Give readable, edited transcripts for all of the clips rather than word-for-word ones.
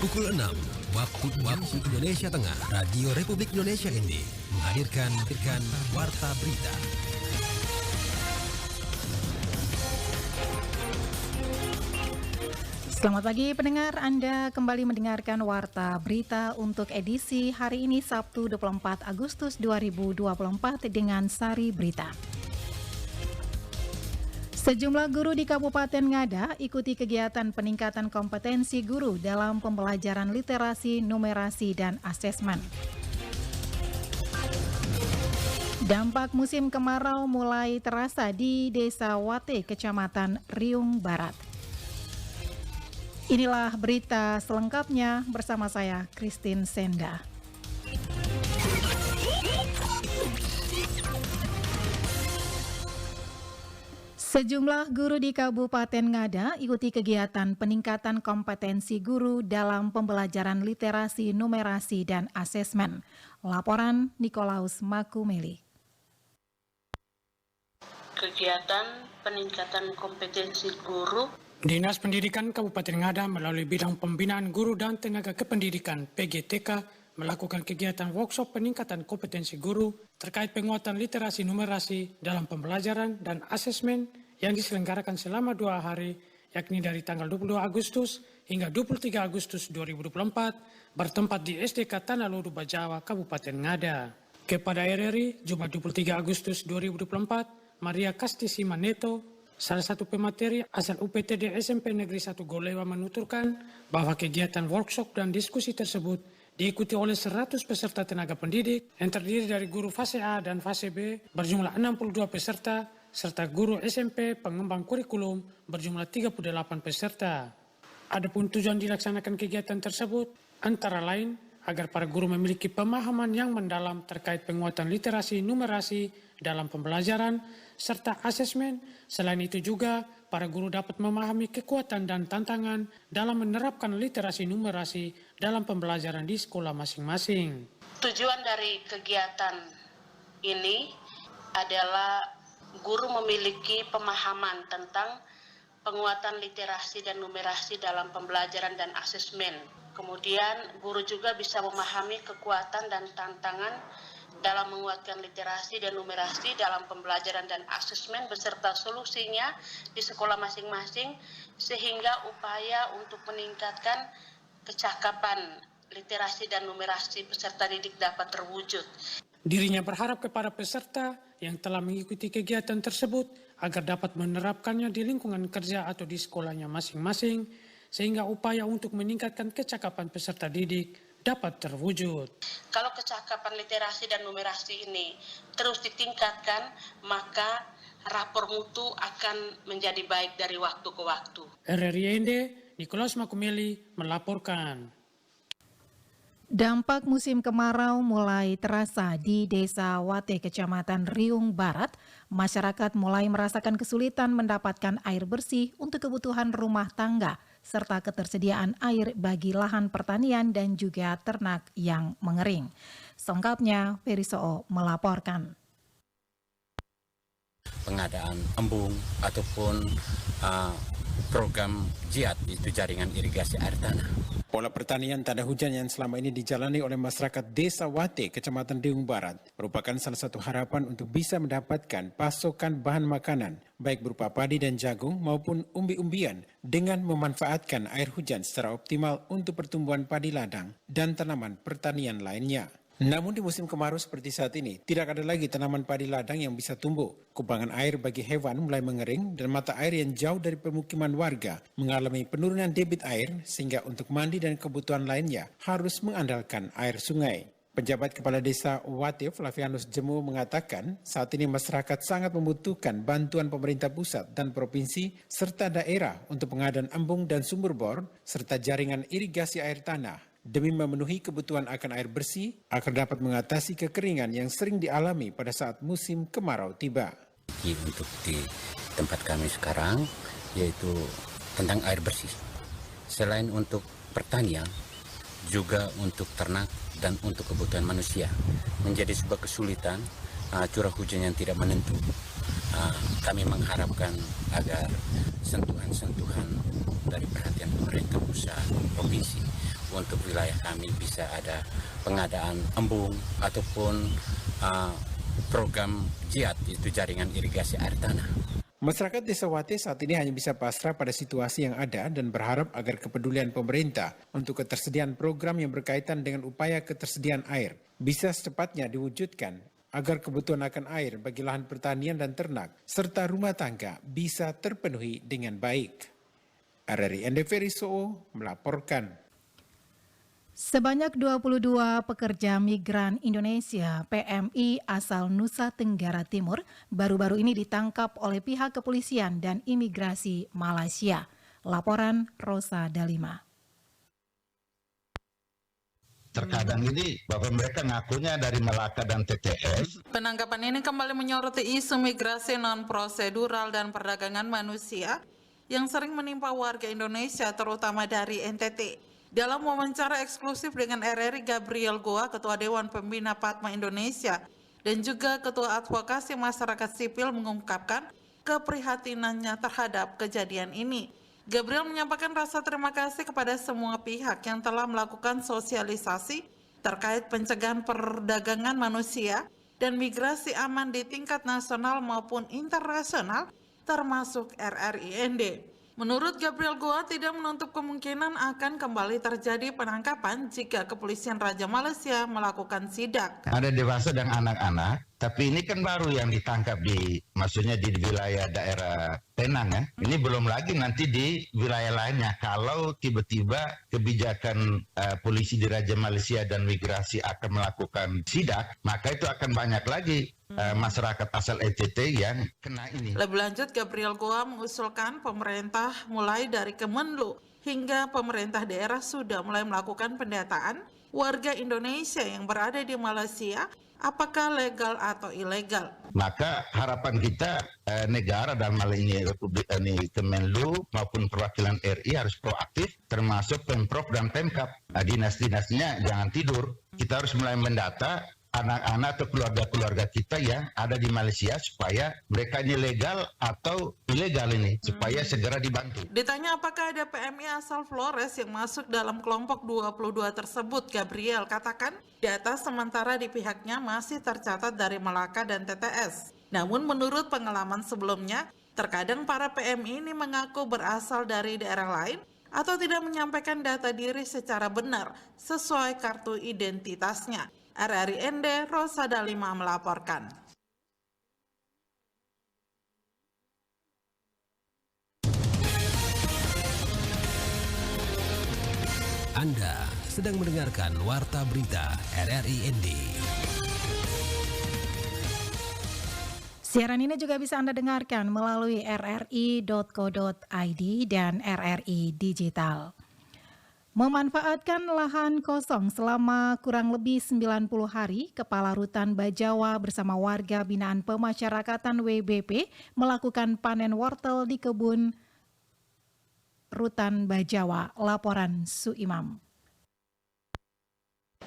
Pukul 6 waktu Indonesia Tengah, Radio Republik Indonesia ini menghadirkan Warta Berita. Selamat pagi pendengar, Anda kembali mendengarkan Warta Berita untuk edisi hari ini Sabtu 24 Agustus 2024 dengan Sari Berita. Sejumlah guru di Kabupaten Ngada ikuti kegiatan peningkatan kompetensi guru dalam pembelajaran literasi, numerasi, dan asesmen. Dampak musim kemarau mulai terasa di Desa Wate, Kecamatan Riung Barat. Inilah berita selengkapnya bersama saya, Christine Senda. Sejumlah guru di Kabupaten Ngada ikuti kegiatan peningkatan kompetensi guru dalam pembelajaran literasi, numerasi, dan asesmen. Laporan Nikolaus Makumeli. Kegiatan peningkatan kompetensi guru Dinas Pendidikan Kabupaten Ngada melalui bidang pembinaan guru dan tenaga kependidikan PGTK melakukan kegiatan workshop peningkatan kompetensi guru terkait penguatan literasi numerasi dalam pembelajaran dan asesmen yang diselenggarakan selama 2 hari, yakni dari tanggal 22 Agustus hingga 23 Agustus 2024 bertempat di SDK Tanah Lodo Bajawa, Kabupaten Ngada. Kepada RRI, Jumat 23 Agustus 2024, Maria Kastisi Maneto, salah satu pemateri asal UPTD SMP Negeri 1 Golewa menuturkan bahwa kegiatan workshop dan diskusi tersebut diikuti oleh 100 peserta tenaga pendidik yang terdiri dari guru fase A dan fase B berjumlah 62 peserta serta guru SMP pengembang kurikulum berjumlah 38 peserta. Adapun tujuan dilaksanakan kegiatan tersebut antara lain agar para guru memiliki pemahaman yang mendalam terkait penguatan literasi numerasi dalam pembelajaran serta asesmen. Selain itu juga, para guru dapat memahami kekuatan dan tantangan dalam menerapkan literasi numerasi dalam pembelajaran di sekolah masing-masing. Tujuan dari kegiatan ini adalah guru memiliki pemahaman tentang penguatan literasi dan numerasi dalam pembelajaran dan asesmen. Kemudian guru juga bisa memahami kekuatan dan tantangan dalam menguatkan literasi dan numerasi dalam pembelajaran dan asesmen beserta solusinya di sekolah masing-masing sehingga upaya untuk meningkatkan kecakapan literasi dan numerasi peserta didik dapat terwujud. Dirinya berharap kepada peserta yang telah mengikuti kegiatan tersebut agar dapat menerapkannya di lingkungan kerja atau di sekolahnya masing-masing sehingga upaya untuk meningkatkan kecakapan peserta didik dapat terwujud. Kalau kecakapan literasi dan numerasi ini terus ditingkatkan, maka rapor mutu akan menjadi baik dari waktu ke waktu. RRIND, Nikolaus Makumeli melaporkan. Dampak musim kemarau mulai terasa di Desa Wate, Kecamatan Riung Barat. Masyarakat mulai merasakan kesulitan mendapatkan air bersih untuk kebutuhan rumah tangga, serta ketersediaan air bagi lahan pertanian dan juga ternak yang mengering. Selengkapnya, Perisoo melaporkan. Pengadaan embung ataupun program JIAT, itu jaringan irigasi air tanah. Pola pertanian tak ada hujan yang selama ini dijalani oleh masyarakat Desa Wate, Kecamatan Riung Barat, merupakan salah satu harapan untuk bisa mendapatkan pasokan bahan makanan, baik berupa padi dan jagung maupun umbi-umbian, dengan memanfaatkan air hujan secara optimal untuk pertumbuhan padi ladang dan tanaman pertanian lainnya. Namun di musim kemarau seperti saat ini, tidak ada lagi tanaman padi ladang yang bisa tumbuh. Kubangan air bagi hewan mulai mengering dan mata air yang jauh dari pemukiman warga mengalami penurunan debit air sehingga untuk mandi dan kebutuhan lainnya harus mengandalkan air sungai. Pejabat Kepala Desa Wate, Flavianus Jemu, mengatakan saat ini masyarakat sangat membutuhkan bantuan pemerintah pusat dan provinsi serta daerah untuk pengadaan embung dan sumber bor serta jaringan irigasi air tanah demi memenuhi kebutuhan akan air bersih agar dapat mengatasi kekeringan yang sering dialami pada saat musim kemarau tiba. Untuk di tempat kami sekarang yaitu tentang air bersih. Selain untuk pertanian, juga untuk ternak dan untuk kebutuhan manusia. Menjadi sebuah kesulitan curah hujan yang tidak menentu. Kami mengharapkan agar sentuhan-sentuhan dari perhatian pemerintah pusat, provinsi untuk wilayah kami bisa ada pengadaan embung ataupun program JIAT, itu jaringan irigasi air tanah. Masyarakat Desa Wate saat ini hanya bisa pasrah pada situasi yang ada dan berharap agar kepedulian pemerintah untuk ketersediaan program yang berkaitan dengan upaya ketersediaan air bisa secepatnya diwujudkan agar kebutuhan akan air bagi lahan pertanian dan ternak serta rumah tangga bisa terpenuhi dengan baik. RRI NDV Riso melaporkan. Sebanyak 22 pekerja migran Indonesia (PMI) asal Nusa Tenggara Timur baru-baru ini ditangkap oleh pihak kepolisian dan imigrasi Malaysia. Laporan Rosa Dalima. Terkadang ini bahwa mereka ngakunya dari Melaka dan TTS. Penangkapan ini kembali menyoroti isu migrasi non-prosedural dan perdagangan manusia yang sering menimpa warga Indonesia terutama dari NTT. Dalam wawancara eksklusif dengan RRI, Gabriel Goa, Ketua Dewan Pembina Padma Indonesia dan juga Ketua Advokasi Masyarakat Sipil mengungkapkan keprihatinannya terhadap kejadian ini. Gabriel menyampaikan rasa terima kasih kepada semua pihak yang telah melakukan sosialisasi terkait pencegahan perdagangan manusia dan migrasi aman di tingkat nasional maupun internasional, termasuk RRIND. Menurut Gabriel Goa, tidak menutup kemungkinan akan kembali terjadi penangkapan jika kepolisian Raja Malaysia melakukan sidak. Ada dewasa dan anak-anak, tapi ini kan baru yang ditangkap maksudnya di wilayah daerah Penang ya. Ini belum lagi nanti di wilayah lainnya. Kalau tiba-tiba kebijakan polisi di Raja Malaysia dan migrasi akan melakukan sidak, maka itu akan banyak lagi masyarakat asal NTT yang kena ini. Lebih lanjut, Gabriel Goa mengusulkan pemerintah mulai dari Kemenlu hingga pemerintah daerah sudah mulai melakukan pendataan warga Indonesia yang berada di Malaysia, apakah legal atau ilegal. Maka harapan kita negara dalam hal ini Republik ini Kemenlu maupun perwakilan RI harus proaktif, termasuk Pemprov dan Pemkap. Dinas-dinasnya jangan tidur. Kita harus mulai mendata anak-anak atau keluarga-keluarga kita yang ada di Malaysia supaya mereka ini legal atau ilegal ini, supaya segera dibantu. Ditanya apakah ada PMI asal Flores yang masuk dalam kelompok 22 tersebut, Gabriel katakan data sementara di pihaknya masih tercatat dari Melaka dan TTS. Namun menurut pengalaman sebelumnya, terkadang para PMI ini mengaku berasal dari daerah lain atau tidak menyampaikan data diri secara benar sesuai kartu identitasnya. RRIND Rosa Dalima melaporkan. Anda sedang mendengarkan Warta Berita RRIND. Siaran ini juga bisa Anda dengarkan melalui rri.co.id dan RRI Digital. Memanfaatkan lahan kosong selama kurang lebih 90 hari, Kepala Rutan Bajawa bersama warga binaan pemasyarakatan WBP melakukan panen wortel di kebun Rutan Bajawa. Laporan Suimam.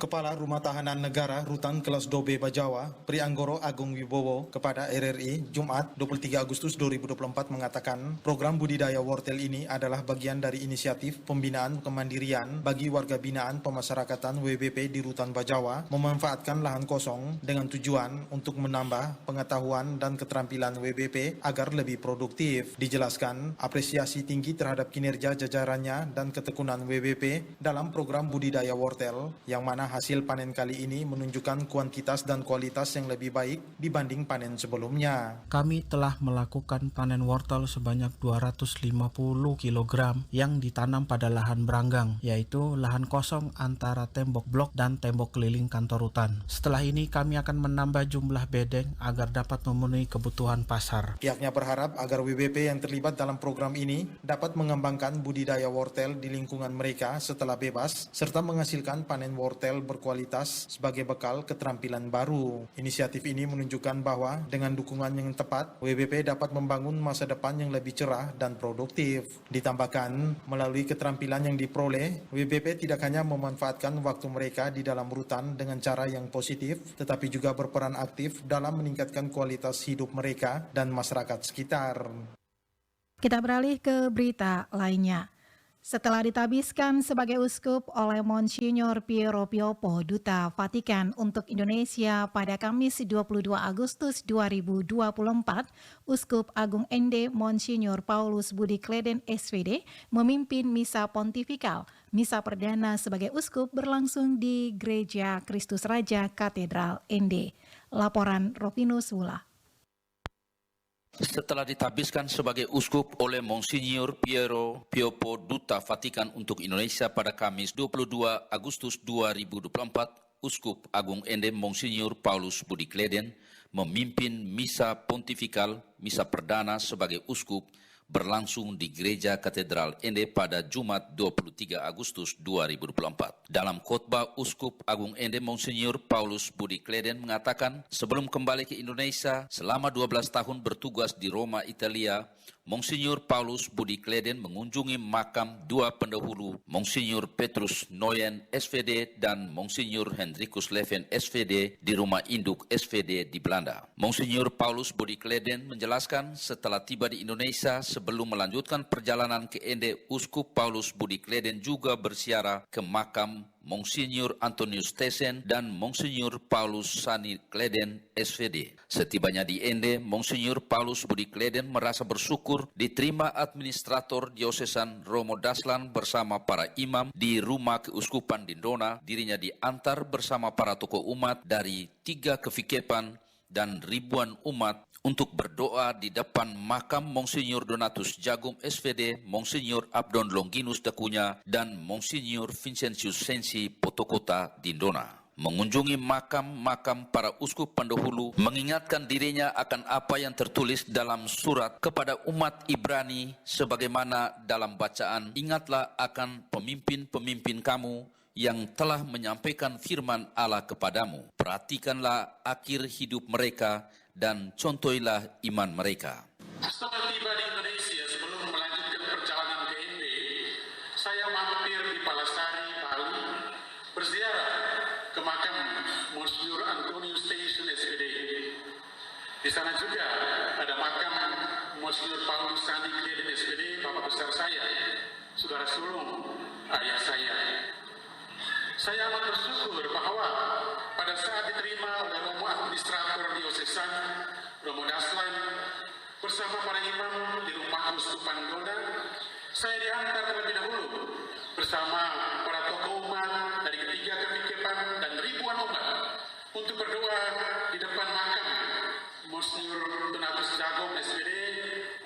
Kepala Rumah Tahanan Negara Rutan Kelas 2B Bajawa, Prianggoro Agung Wibowo kepada RRI Jumat 23 Agustus 2024 mengatakan program budidaya wortel ini adalah bagian dari inisiatif pembinaan kemandirian bagi warga binaan pemasyarakatan WBP di Rutan Bajawa memanfaatkan lahan kosong dengan tujuan untuk menambah pengetahuan dan keterampilan WBP agar lebih produktif. Dijelaskan apresiasi tinggi terhadap kinerja jajarannya dan ketekunan WBP dalam program budidaya wortel yang mana hasil panen kali ini menunjukkan kuantitas dan kualitas yang lebih baik dibanding panen sebelumnya. Kami telah melakukan panen wortel sebanyak 250 kg yang ditanam pada lahan beranggang, yaitu lahan kosong antara tembok blok dan tembok keliling kantor rutan. Setelah ini kami akan menambah jumlah bedeng agar dapat memenuhi kebutuhan pasar. Pihaknya berharap agar WBP yang terlibat dalam program ini dapat mengembangkan budidaya wortel di lingkungan mereka setelah bebas, serta menghasilkan panen wortel berkualitas sebagai bekal keterampilan baru. Inisiatif ini menunjukkan bahwa dengan dukungan yang tepat, WBP dapat membangun masa depan yang lebih cerah dan produktif. Ditambahkan, melalui keterampilan yang diperoleh, WBP tidak hanya memanfaatkan waktu mereka di dalam rutan dengan cara yang positif, tetapi juga berperan aktif dalam meningkatkan kualitas hidup mereka dan masyarakat sekitar. Kita beralih ke berita lainnya. Setelah ditabiskan sebagai uskup oleh Monsinyur Piero Piopo, Duta Vatikan untuk Indonesia pada Kamis 22 Agustus 2024, Uskup Agung Ende Monsinyur Paulus Budi Kleden SVD memimpin misa pontifikal. Misa perdana sebagai uskup berlangsung di Gereja Kristus Raja Katedral Ende. Laporan Rovinus Wula. Setelah ditabiskan sebagai uskup oleh Monsinyur Piero Piopo, Duta Vatikan untuk Indonesia pada Kamis 22 Agustus 2024, Uskup Agung Ende Monsinyur Paulus Budi Kleden memimpin misa pontifikal, misa perdana sebagai uskup berlangsung di Gereja Katedral Ende pada Jumat 23 Agustus 2024. Dalam khotbah, Uskup Agung Ende Monsinyur Paulus Budi Kleden mengatakan, sebelum kembali ke Indonesia, selama 12 tahun bertugas di Roma, Italia, Monsinyur Paulus Budi Kleden mengunjungi makam dua pendahulu, Monsinyur Petrus Noyen SVD dan Monsinyur Hendrikus Leven SVD di rumah induk SVD di Belanda. Monsinyur Paulus Budi Kleden menjelaskan setelah tiba di Indonesia sebelum melanjutkan perjalanan ke Ende, Uskup Paulus Budi Kleden juga berziarah ke makam Monsinyur Antonius Tesen dan Monsinyur Paulus Sani Kleden SVD. Setibanya di Ende, Monsinyur Paulus Budi Kleden merasa bersyukur diterima administrator diosesan Romo Daslan bersama para imam di rumah keuskupan di Dona. Dirinya diantar bersama para tokoh umat dari 3 kevikepan dan ribuan umat untuk berdoa di depan makam Monsinyur Donatus Jagum SVD, Monsinyur Abdon Longinus Dakunya, dan Monsinyur Vincentius Sensi Potokota Dindona. Mengunjungi makam-makam para uskup pendahulu, mengingatkan dirinya akan apa yang tertulis dalam surat kepada umat Ibrani, sebagaimana dalam bacaan, ingatlah akan pemimpin-pemimpin kamu yang telah menyampaikan firman Allah kepadamu. Perhatikanlah akhir hidup mereka dan contohilah iman mereka. Setelah tiba di Indonesia, sebelum melanjutkan perjalanan ke Ende, saya mampir di Palasari, Bali, berziarah ke makam Monsinyur Antonius Tesen SVD. Di sana juga ada makam Monsinyur Paulus Sani Kleden SVD, bapak besar saya, saudara sulung ayah saya. Saya amat bersyukur bahwa pada saat diterima oleh Romo Administrator Diosesan Romo Daslan bersama para imam di rumah keuskupan Dona, saya diantar terlebih dahulu bersama para tokoh umat dari ketiga kevikepan dan ribuan umat untuk berdoa di depan makam Monsinyur Donatus Jagom SVD,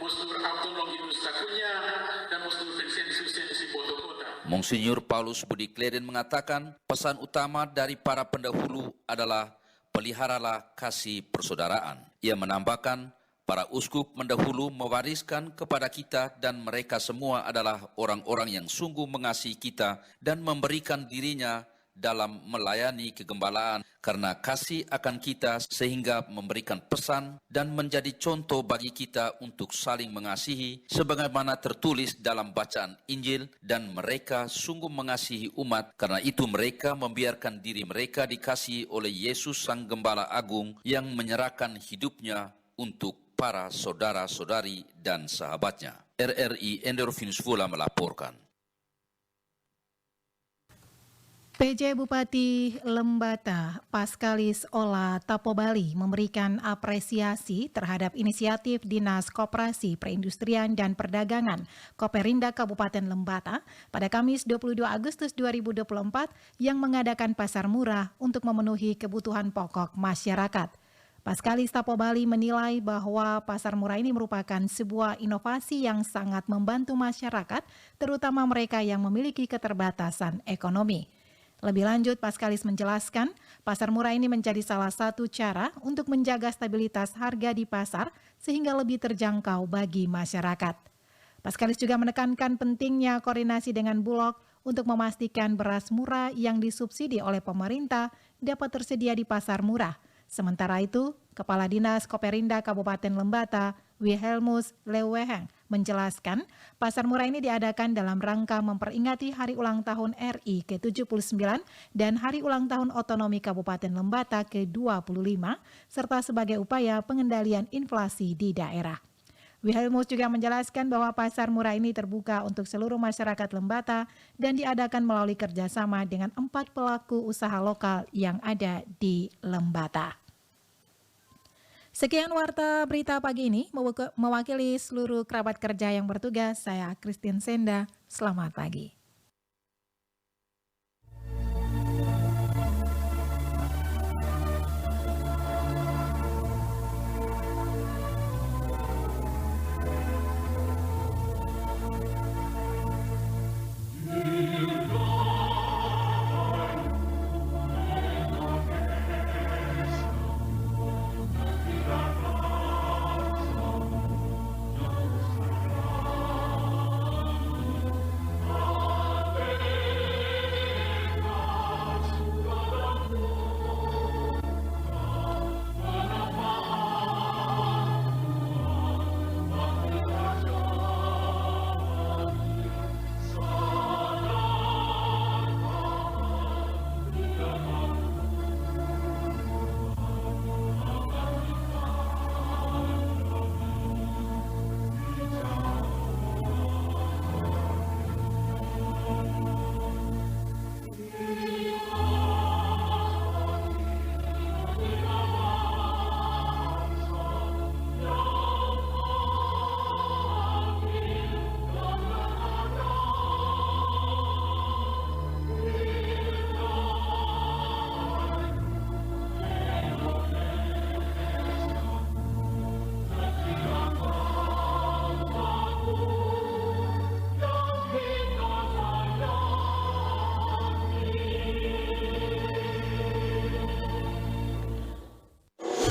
Monsinyur Abdon Longinus Dakunya, dan Monsinyur Vincentius Sensi Potokota. Monsinyur Paulus Budi Kleden mengatakan pesan utama dari para pendahulu adalah peliharalah kasih persaudaraan. Ia menambahkan para uskup mendahulu mewariskan kepada kita dan mereka semua adalah orang-orang yang sungguh mengasihi kita dan memberikan dirinya dalam melayani kegembalaan karena kasih akan kita sehingga memberikan pesan dan menjadi contoh bagi kita untuk saling mengasihi sebagaimana tertulis dalam bacaan Injil, dan mereka sungguh mengasihi umat karena itu mereka membiarkan diri mereka dikasihi oleh Yesus Sang Gembala Agung yang menyerahkan hidupnya untuk para saudara-saudari dan sahabatnya. RRI Endorfinus Vula melaporkan. PJ Bupati Lembata Paskalis Ola Tapobali memberikan apresiasi terhadap inisiatif Dinas Koperasi Perindustrian dan Perdagangan Koperinda Kabupaten Lembata pada Kamis 22 Agustus 2024 yang mengadakan pasar murah untuk memenuhi kebutuhan pokok masyarakat. Paskalis Tapobali menilai bahwa pasar murah ini merupakan sebuah inovasi yang sangat membantu masyarakat, terutama mereka yang memiliki keterbatasan ekonomi. Lebih lanjut, Paskalis menjelaskan, pasar murah ini menjadi salah satu cara untuk menjaga stabilitas harga di pasar sehingga lebih terjangkau bagi masyarakat. Paskalis juga menekankan pentingnya koordinasi dengan Bulog untuk memastikan beras murah yang disubsidi oleh pemerintah dapat tersedia di pasar murah. Sementara itu, Kepala Dinas Koperinda Kabupaten Lembata, Wilhelmus Leweheng, menjelaskan pasar murah ini diadakan dalam rangka memperingati Hari Ulang Tahun RI ke-79 dan Hari Ulang Tahun Otonomi Kabupaten Lembata ke-25, serta sebagai upaya pengendalian inflasi di daerah. Wilhelmus juga menjelaskan bahwa pasar murah ini terbuka untuk seluruh masyarakat Lembata dan diadakan melalui kerjasama dengan 4 pelaku usaha lokal yang ada di Lembata. Sekian warta berita pagi ini, mewakili seluruh kerabat kerja yang bertugas, saya Christine Senda, selamat pagi.